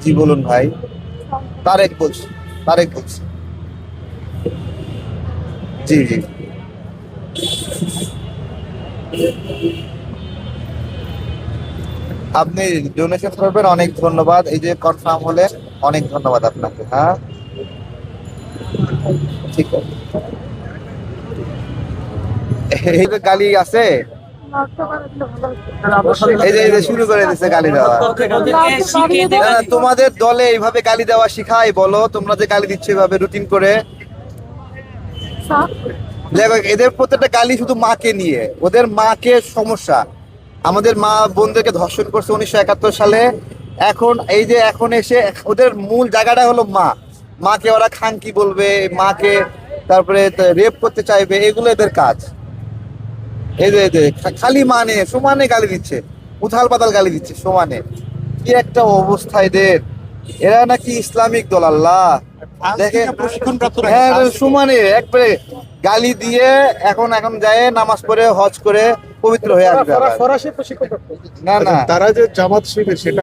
জি বলুন ভাই। তারেক বলছি, তারেক বলছি। জি জি। আপনি ডোনেশন করবেন, অনেক ধন্যবাদ। এই যে কনফার্ম হলে অনেক ধন্যবাদ আপনাকে। হ্যাঁ, ঠিক আছে। এই যে গালি আছে, এই যে শুরু করে দিচ্ছে গালি দেওয়া। না, না, তোমাদের দলে এইভাবে গালি দেওয়া শিখাই বলো? তোমরা যে গালি দিচ্ছ এইভাবে রুটিন করে। দেখো, এদের প্রত্যেকটা গালি শুধু মাকে নিয়ে, ওদের মাকে সমস্যা। আমাদের মা বোনদেরকে ধর্ষণ করছে 1971 সালে। এখন এই যে এখন এসে ওদের মূল জায়গাটা হলো মা। মাকে ওরা খানকি বলবে, মাকে তারপরে রেপ করতে চাইবে, এগুলো এদের কাজ। এই যে খালি মানে সমানে গালি দিচ্ছে, উথাল পাতাল গালি দিচ্ছে সমানে। কি একটা অবস্থা এদের! এরা নাকি ইসলামিক দল, আল্লাহ দেখে। হ্যাঁ, সমানে একবারে গালি দিয়ে এখন এখন যায় নামাজ পড়ে হজ করে পবিত্র হয়ে আসবে আবার। না না, তারা যে জামাত শিবির সেটা